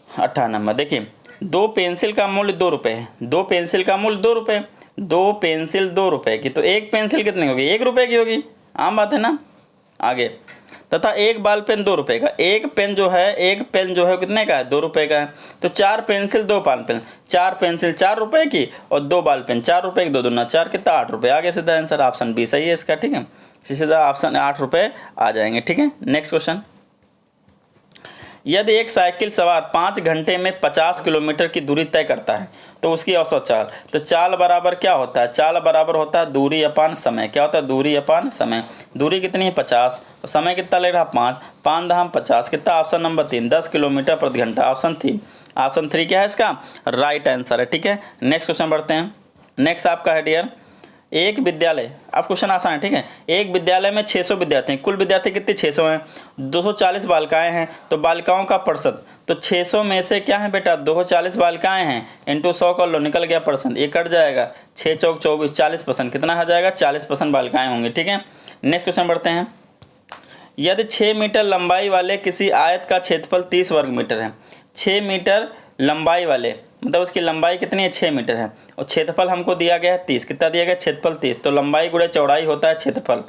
18 नंबर देखिए, 2 पेंसिल का मूल्य 2 रुपये है, 2 पेंसिल का मूल्य 2 रुपये, 2 पेंसिल 2 रुपये की, तो एक पेंसिल कितनी होगी 1 रुपये की होगी, आम बात है ना। आगे, तथा एक बॉल पेन 2 रुपये का, एक पेन जो है कितने का है 2 रुपये का है, तो 4 पेंसिल 2 बॉल पेन, 4 पेंसिल 4 रुपये की और 2 बॉल पेन 4 रुपये की, 2 दूना 4 कितना 8 रुपये। आगे सीधा आंसर ऑप्शन बी सही है इसका। ठीक है, सीधा ऑप्शन 8 रुपये आ जाएंगे। ठीक है, नेक्स्ट क्वेश्चन। यदि एक साइकिल सवार 5 घंटे में 50 किलोमीटर की दूरी तय करता है तो उसकी औसत चाल, तो चाल बराबर क्या होता है, चाल बराबर होता है दूरी अपान समय। क्या होता है, दूरी अपान समय। दूरी कितनी है 50, तो समय कितना लग रहा है 5, 5 धाम 50, कितना ऑप्शन नंबर 3 10 किलोमीटर प्रति घंटा, ऑप्शन 3। ऑप्शन 3 क्या है इसका राइट आंसर है। ठीक है, नेक्स्ट क्वेश्चन बढ़ते हैं। नेक्स्ट आपका है डियर, एक विद्यालय, अब क्वेश्चन आसान है। ठीक है, एक विद्यालय में 600 विद्यार्थी हैं, कुल विद्यार्थी कितने 600 हैं, 240 बालिकाएं हैं, तो बालिकाओं का प्रतिशत, तो 600 में से क्या है बेटा 240 बालिकाएं हैं, इंटू 100 कर लो, निकल गया परसेंट, ये कट जाएगा, 6 चौक 24, 40%, कितना आ जाएगा 40% बालिकाएं होंगी। ठीक है, नेक्स्ट क्वेश्चन बढ़ते हैं। यदि 6 मीटर लंबाई वाले किसी आयत का क्षेत्रफल 30 वर्ग मीटर है, 6 मीटर लंबाई वाले मतलब उसकी लंबाई कितनी है 6 मीटर है, और क्षेत्रफल हमको दिया गया है 30, कितना दिया गया क्षेत्रफल 30, तो लंबाई गुणे चौड़ाई होता है क्षेत्रफल,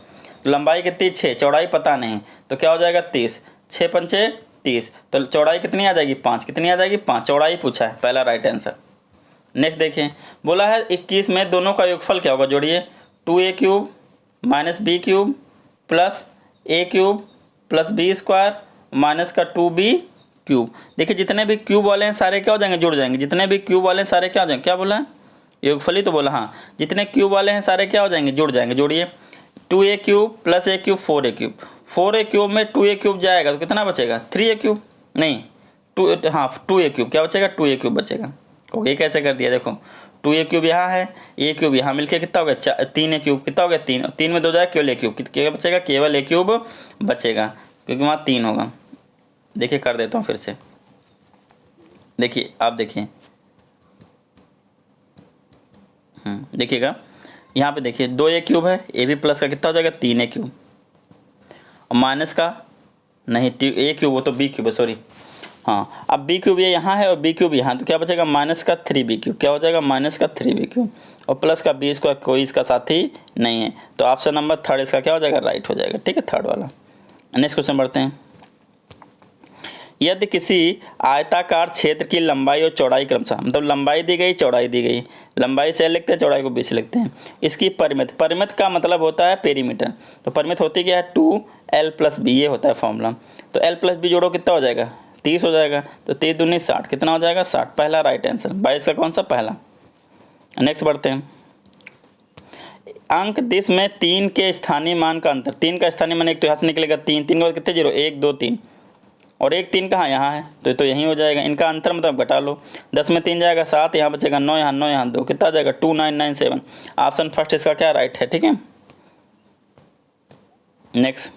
तो लंबाई कितनी 6, चौड़ाई पता नहीं, तो क्या हो जाएगा 30, 6 पंचे 30, तो चौड़ाई कितनी आ जाएगी 5, कितनी आ जाएगी 5, चौड़ाई पूछा है, पहला राइट आंसर। नेक्स्ट देखिए, बोला है 21 में दोनों का योगफल क्या होगा, जोड़िए 2a³ - b³ plus a³ plus b² minus का 2b³। देखिए जितने भी क्यूब वाले हैं सारे क्या हो जाएंगे, जुड़ जाएंगे, जितने भी क्यूब वाले हैं सारे क्या हो जाएंगे, क्या बोला है योगफल ही तो बोला, हाँ जितने क्यूब वाले हैं सारे क्या हो जाएंगे, जुड़ जाएंगे। जोड़िए 2a³ plus a³ 4a³, 4a³ में 2a³ जाएगा तो कितना बचेगा 3a³ नहीं 2a³ क्या बचेगा 2a³ बचेगा। ये कैसे कर दिया, देखो 2a³ यहाँ है, a³ यहाँ मिलके कितना हो गया 3a³, कितना हो गया 3, 3 में 2 जाएगा केवल a³ क्या बचेगा, केवल a³ बचेगा, क्योंकि वहाँ 3 होगा। देखिए कर देता हूँ फिर से, देखिए आप देखिए देखिएगा यहाँ पे देखिए 2a³ है, a भी प्लस का कितना हो जाएगा 3a³ और माइनस का नहीं a³ वो तो b³ है सॉरी, हाँ अब b³ ये यहाँ है और b³ यहाँ, तो क्या बचेगा माइनस का 3b³, क्या हो जाएगा माइनस का 3b³ और प्लस का b² कोई इसका साथी नहीं है, तो ऑप्शन नंबर 3 इसका क्या हो जाएगा राइट हो जाएगा। ठीक है, थर्ड वाला। नेक्स्ट क्वेश्चन बढ़ते हैं। यदि किसी आयताकार क्षेत्र की लंबाई और चौड़ाई क्रमशः, मतलब लंबाई दी गई, चौड़ाई दी गई, लंबाई से लिखते हैं, चौड़ाई को बीच लिखते हैं। इसकी परिमित, परिमित का मतलब होता है पेरीमीटर, तो परिमित होती क्या है 2l+b, ये होता है फॉर्मूला। तो l+b जोड़ो कितना हो जाएगा 30 हो जाएगा, तो 30 दूनी 60, कितना हो जाएगा 60, पहला राइट आंसर। 22 का कौन सा पहला। नेक्स्ट बढ़ते हैं। अंक दिस में 3 के स्थानीय मान का अंतर, 3 का स्थानीय मान एक तो यहाँ से निकलेगा 3, 3 के बाद कितने जीरो 1 2 3, और 1 3 कहाँ यहाँ है तो यहीं हो जाएगा। इनका अंतर मतलब घटा लो, 10 में 3 जाएगा 7, यहाँ बचेगा 9, यहाँ 9, यहाँ 2, कितना जाएगा 2997। ऑप्शन फर्स्ट इसका क्या राइट है, ठीक है। नेक्स्ट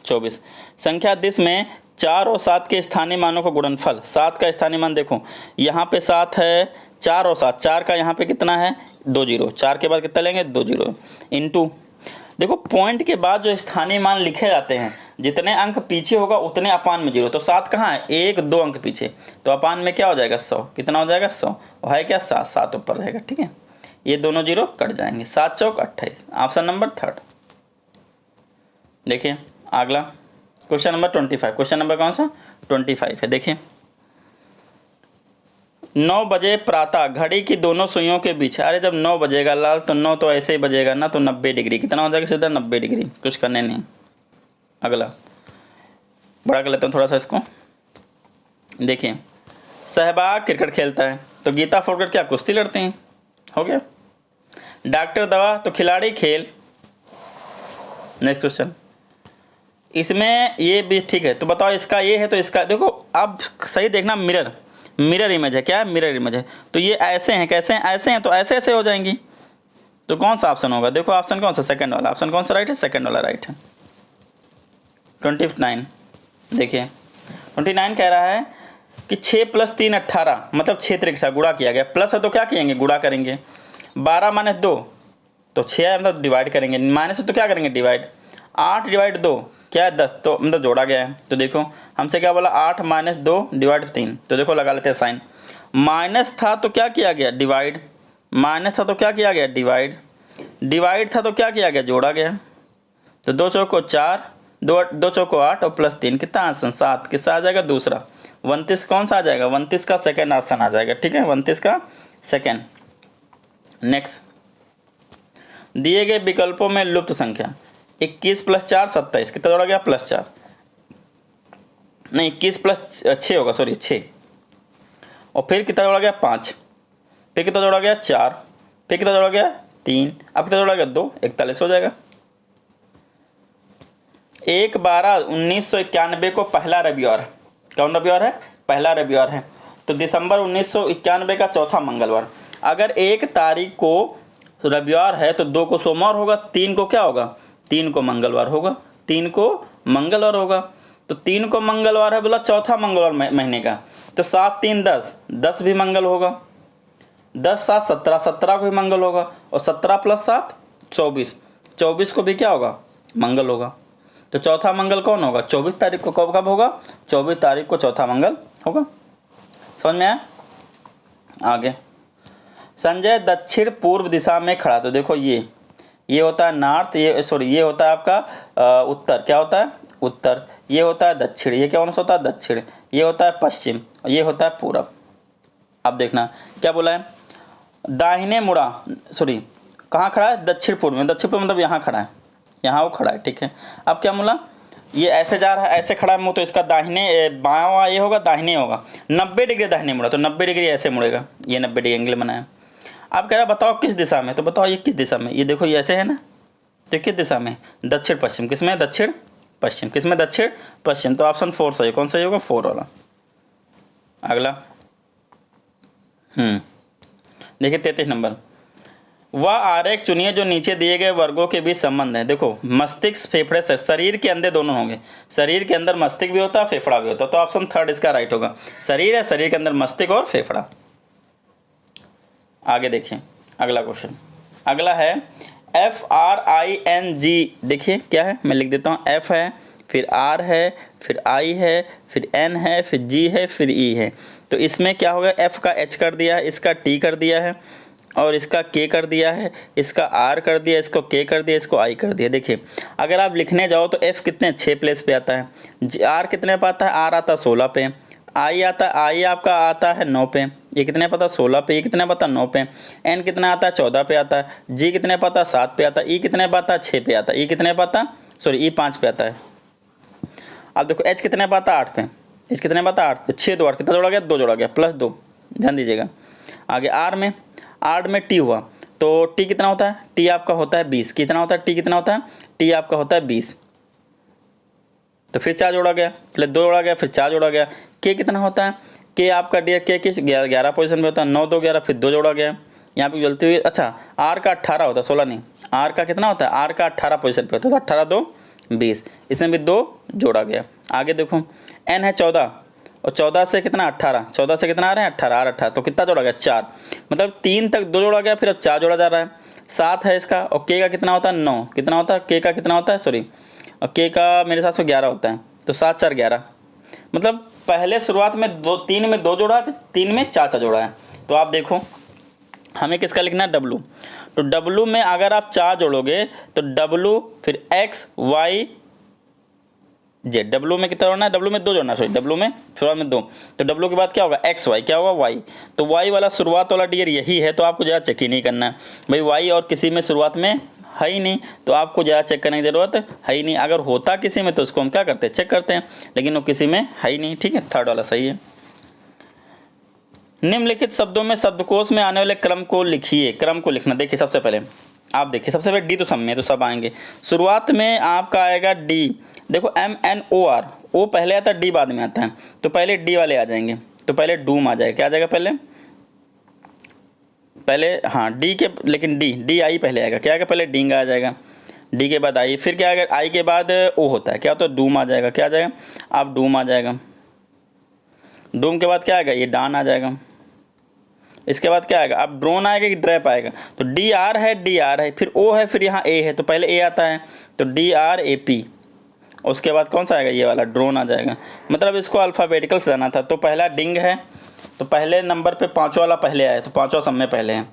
24, संख्या दिस में 4 और 7 के स्थानीय मानों का गुणनफल। 7 का स्थानीय मान देखो यहाँ पे 7 है, 4 और 7, 4 का यहाँ पे कितना है 2 जीरो, 4 के बाद कितना लेंगे 2 जीरो, इंटू देखो पॉइंट के बाद जो स्थानीय मान लिखे जाते हैं, जितने अंक पीछे होगा उतने अपान में जीरो। तो 7 कहाँ है 1 2 अंक पीछे, तो अपान में क्या हो जाएगा 100, कितना हो जाएगा 100, और है क्या 7, 7 ऊपर रहेगा, ठीक है। ये दोनों जीरो कट जाएंगे, 7 चौक 28, ऑप्शन नंबर 3। देखिए अगला क्वेश्चन नंबर 25, क्वेश्चन नंबर कौन सा 25 है। देखिए 9 बजे प्रातः घड़ी की दोनों सुइयों के बीच, अरे जब 9 बजेगा लाल तो 9 तो ऐसे ही बजेगा ना, तो 90 डिग्री, कितना हो जाएगा सीधा 90 डिग्री, कुछ करने नहीं। अगला बड़ा कर लेते हैं थोड़ा सा इसको। देखिए सहवाग क्रिकेट खेलता है, तो गीता फोरकर क्या कुश्ती लड़ते हैं, हो गया। डॉक्टर दवा, तो खिलाड़ी खेल। नेक्स्ट क्वेश्चन, इसमें ये भी ठीक है, तो बताओ इसका ये है तो इसका देखो, अब सही देखना, मिरर, मिरर इमेज है, क्या है मिरर इमेज है, तो ये ऐसे हैं, कैसे हैं ऐसे हैं, तो ऐसे ऐसे हो जाएंगी, तो कौन सा ऑप्शन होगा, देखो ऑप्शन कौन सा सेकंड वाला, ऑप्शन कौन सा राइट है, सेकंड वाला राइट है। 29 देखिए 29 कह रहा है कि 6 + 3 18, मतलब 6 त्रिक गुणा किया गया, प्लस है तो क्या करेंगे गुणा करेंगे, 12 - 2 तो 6 है मतलब डिवाइड करेंगे, माइनस है तो क्या करेंगे डिवाइड, 8 / 2 क्या है 10, तो मतलब जोड़ा गया है। तो देखो हमसे क्या बोला 8 - 2 / 3, तो देखो लगा लेते हैं साइन, माइनस था तो क्या किया गया डिवाइड, माइनस था तो क्या किया गया डिवाइड, डिवाइड था तो क्या किया गया जोड़ा गया। तो 2 चौको 4, 2 चौको 8 और +3 कितना आंसर 7, किसका आ जाएगा दूसरा 29, कौन सा आ जाएगा 29 का सेकेंड ऑप्शन आ जाएगा, ठीक है 29 का सेकेंड। नेक्स्ट, दिए गए विकल्पों में लुप्त संख्या 21 + 4 27, कितना जोड़ा गया +4, नहीं 21 + 6 होगा, सॉरी 6, और फिर कितना जोड़ा गया 5, फिर कितना जोड़ा गया 4, फिर कितना जोड़ा गया 3, अब कितना जोड़ा गया 2, 41 हो जाएगा। 1/12/1991 को पहला रविवार, कौन रविवार है पहला रविवार है, तो दिसंबर 1991 का चौथा मंगलवार। अगर 1 तारीख को रविवार है तो 2 को सोमवार होगा, 3 को क्या होगा 3 को मंगलवार होगा, 3 को मंगलवार होगा, तो 3 को मंगलवार है बोला चौथा मंगलवार महीने का, तो 7 3 10, 10 भी मंगल होगा, 10 7 17, 17 को भी मंगल होगा, और 17 + 7 24, 24 को भी क्या होगा मंगल होगा। तो चौथा मंगल कौन होगा 24 तारीख को, कब होगा 24 तारीख को चौथा मंगल होगा। समझ में आया। आगे, संजय दक्षिण पूर्व दिशा में खड़ा, तो देखो ये होता है नॉर्थ, ये होता है आपका उत्तर, क्या होता है उत्तर, ये होता है दक्षिण, ये क्या होता है दक्षिण, ये होता है पश्चिम, और ये होता है पूरब। अब देखना क्या बोला है, दाहिने मुड़ा, सॉरी कहाँ खड़ा है दक्षिण पूर्व में, दक्षिण पूर्व मतलब यहाँ खड़ा है, यहाँ वो खड़ा है, ठीक है। अब क्या बोला, ये ऐसे जा रहा है, ऐसे खड़ा है मुँह, तो इसका दाहिने बायां ये होगा, दाहिने होगा, 90 डिग्री दाहिने मुड़ा, तो 90 डिग्री ऐसे मुड़ेगा, ये 90 डिग्री एंगल बनाया। अब कह रहा बताओ किस दिशा में, तो बताओ ये किस दिशा में, ये देखो ये ऐसे है ना, तो किस दिशा में दक्षिण पश्चिम, किस में दक्षिण पश्चिम, किस में दक्षिण पश्चिम, तो ऑप्शन 4 सही, कौन सा होगा 4 वाला। अगला देखिए 33 नंबर, वह आरेख चुनिए जो नीचे दिए गए वर्गों के बीच संबंध है। देखो मस्तिष्क फेफड़े से, शरीर के अंदर दोनों होंगे, शरीर के अंदर मस्तिष्क भी होता है फेफड़ा भी होता है, तो ऑप्शन 3 इसका राइट होगा, शरीर है, शरीर के अंदर मस्तिष्क और फेफड़ा। आगे देखिए अगला क्वेश्चन, अगला है FRING, देखिए क्या है मैं लिख देता हूँ, F है, फिर R है, फिर I है, फिर N है, फिर G है, फिर E है, तो इसमें क्या होगा F का H कर दिया है, इसका T कर दिया है, और इसका के कर दिया है, इसका आर कर दिया, इसको के कर दिया, इसको आई कर दिया। देखिए अगर आप लिखने जाओ तो एफ कितने 6 प्लेस पे आता है, आर कितने पे आता है, आर आता है 16 पे, आई आपका आता है 9 पे, ये कितने पता 16 पे, ये कितने पता 9 पे, एन कितना आता है 14 पे आता है, जी कितने पता 7 पे आता है, ई कितने पता 6 पे आता है, ई कितने पता ई 5 पे आता है। अब देखो एच कितने पाता 8 पे, एच कितने पाता 8 पे, 6 2 8 कितना जोड़ा गया 2 जोड़ा गया प्लस 2, ध्यान दीजिएगा। आगे आर में टी हुआ तो टी कितना होता है, टी आपका होता है 20, कितना होता है टी कितना होता है, टी आपका होता है 20, तो फिर 4 जोड़ा गया, फिर 2 जोड़ा गया, फिर 4 जोड़ा गया। के कितना होता है, के आपका डी के किस 11 पोजीशन पे होता है, 9 2 11, फिर 2 जोड़ा गया, यहाँ पे जलती हुई। अच्छा आर का 18 होता है, 16 नहीं, आर का कितना होता है, आर का 18 पोजीशन पे होता है, तो 18 2 20, इसमें भी 2 जोड़ा गया। आगे देखो एन है 14 और 14 से कितना 18, 14 से कितना आ रहा है 18, आर 18, तो कितना जोड़ा गया 4, मतलब 3 तक 2 जोड़ा गया, फिर अब 4 जोड़ा जा रहा है, 7 है इसका, और के का कितना होता है 9, कितना होता है के का कितना होता है सॉरी, और के का मेरे हिसाब से 11 होता है, तो 7 4 11, मतलब पहले शुरुआत में 3 में 2 जोड़ा है, फिर 3 में 4 जोड़ा है। तो आप देखो हमें किसका लिखना है डब्लू, तो डब्लू में अगर आप 4 जोड़ोगे तो डब्लू फिर एक्स वाई जेड, डब्लू में कितना जोड़ना है, डब्लू में 2 जोड़ना, सॉरी डब्लू में शुरुआत में 2, तो डब्लू के बाद क्या होगा एक्स वाई, क्या होगा वाई, तो वाई वाला शुरुआत वाला डियर यही है, तो आपको ज़्यादा चेक ही नहीं करना है भाई, वाई और किसी में शुरुआत में है ही नहीं, तो आपको ज़्यादा चेक करने की ज़रूरत है ही नहीं। अगर होता किसी में तो उसको हम क्या करते हैं चेक करते हैं, लेकिन वो किसी में है ही नहीं, ठीक है, थर्ड वाला सही है। निम्नलिखित शब्दों में शब्दकोश में आने वाले क्रम को लिखिए, क्रम को लिखना। देखिए सबसे पहले आप देखिए, सबसे पहले डी तो सब में, तो सब आएंगे। शुरुआत में आपका आएगा डी, देखो MNOR, ओ पहले आता है डी बाद में आता है, तो पहले डी वाले आ जाएंगे, तो पहले डूम आ जाएगा, क्या आ जाएगा पहले हाँ डी के, लेकिन डी आई पहले आएगा, क्या आएगा पहले डींगा आ जाएगा, डी के बाद आई, फिर क्या आएगा आई के बाद ओ होता है, क्या होता है डूम आ जाएगा, क्या आ जाएगा अब डूम आ जाएगा, डूम के बाद क्या आएगा ये डान आ जाएगा, इसके बाद क्या आएगा अब ड्रोन आएगा कि ड्रैप आएगा, तो डी आर है, फिर ओ है, फिर यहाँ ए है, तो पहले ए आता है, तो DRAP, उसके बाद कौन सा आएगा ये वाला ड्रोन आ जाएगा। मतलब इसको अल्फ़ाबेटिकल से जाना था, तो पहला डिंग है, तो पहले नंबर पे 5वां वाला पहले आया, तो 5वां सब में पहले है,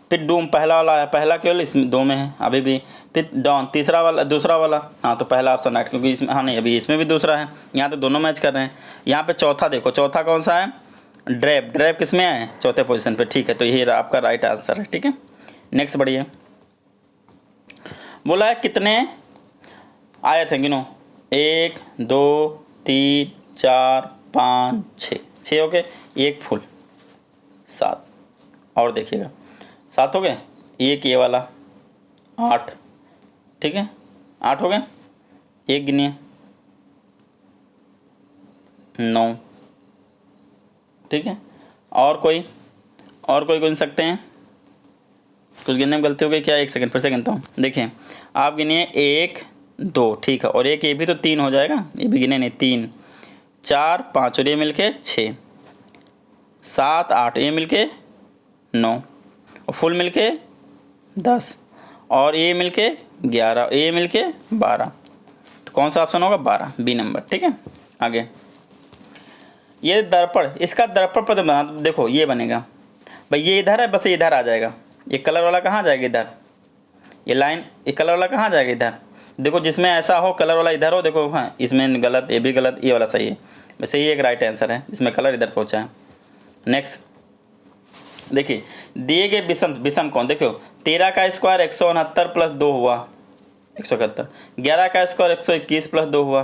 फिर डूम पहला वाला है, पहला केवल इसमें 2 में है अभी भी, फिर डॉन दूसरा वाला, हाँ तो पहला ऑप्शन राइट, क्योंकि इसमें हाँ नहीं अभी इसमें भी दूसरा है, यहाँ तो दोनों मैच कर रहे हैं। यहाँ पे चौथा देखो, चौथा कौन सा है ड्रैप किस में है चौथे पोजीशन पे, ठीक है, तो यही आपका राइट आंसर है, ठीक है। नेक्स्ट बढ़िए, बोला है कितने आए थे गिनो, 1 2 3 4 5 6 हो गए, एक फुल 7, और देखिएगा 7 हो गए, एक ये वाला 8, ठीक है 8 हो गए, एक गिनिए 9, ठीक है, और कोई गिन सकते हैं, कुछ गिनने में गलती हो गई क्या, एक सेकंड फिर से गिनता हूँ। देखिए आप गिनिए 1 2, ठीक है, और एक ये भी तो 3 हो जाएगा, ये भी गिने नहीं 3 4 5 और ये मिलके 6 7 8, ये मिलके 9 और फुल मिलके 10 और ये मिलके 11, ये मिलके 12, तो कौन सा ऑप्शन होगा 12, बी नंबर, ठीक है। आगे ये दर्पण, इसका दर्पण पद बना, देखो ये बनेगा भाई, ये इधर है बस, ये इधर आ जाएगा, ये कलर वाला कहाँ जाएगा इधर, ये लाइन ये कलर वाला कहाँ जाएगा इधर, देखो जिसमें ऐसा हो कलर वाला इधर हो, देखो हाँ इसमें गलत, ये भी गलत, ये वाला सही है, वैसे ये एक राइट आंसर है, इसमें कलर इधर पहुँचा है। नेक्स्ट देखिए दिए गए विषम कौन, देखो 13 का स्क्वायर 169 प्लस 2 हुआ 171, 11 का स्क्वायर 121 प्लस 2 हुआ,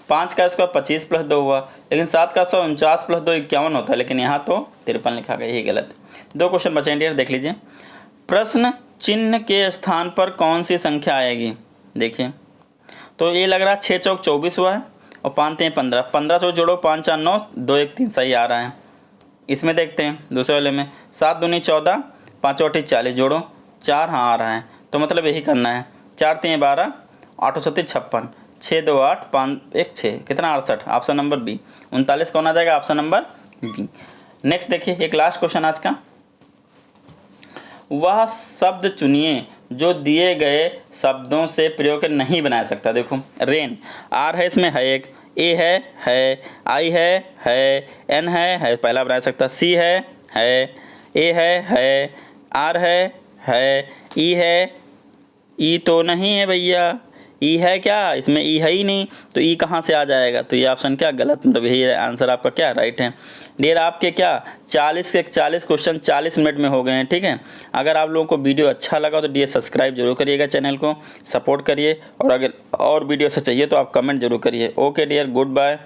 5 का स्क्वायर 25 प्लस 2 हुआ, लेकिन 7 का 149 प्लस 2 51 होता है, लेकिन यहाँ तो 53 लिखा गया, यही गलत। 2 क्वेश्चन बचे हैं, देख लीजिए। प्रश्न चिन्ह के स्थान पर कौन सी संख्या आएगी, देखिए तो ये लग रहा है 6 चौक 24 हुआ है और 5 3 15, 15 से जोड़ो 5 4 9 2 1 3 सही आ रहा है। इसमें देखते हैं दूसरे वाले में 7 दूनी 14 5 8 40 जोड़ो 4, हाँ आ रहा है, तो मतलब यही करना है, 4 3 12 8 7 56 6 2 8 5 1 6, कितना 68, ऑप्शन नंबर बी। 39 कौन आ जाएगा, ऑप्शन नंबर बी। नेक्स्ट देखिए एक लास्ट क्वेश्चन आज का, वह शब्द चुनिए जो दिए गए शब्दों से प्रयोग नहीं बना सकता। देखो रेन, आर है इसमें है एक, ए है, आई है, एन है पहला बना सकता, सी है, ए है, आर है, ई है, ई तो नहीं है भैया, ई है क्या, इसमें ई है ही नहीं, तो ई कहाँ से आ जाएगा, तो ये ऑप्शन क्या गलत, मतलब यही आंसर आपका क्या राइट है। डियर आपके क्या 40 के 40 क्वेश्चन 40 मिनट में हो गए हैं, ठीक है। अगर आप लोगों को वीडियो अच्छा लगा तो डियर सब्सक्राइब जरूर करिएगा, चैनल को सपोर्ट करिए, और अगर और वीडियो से चाहिए तो आप कमेंट जरूर करिए। Okay dear, good bye.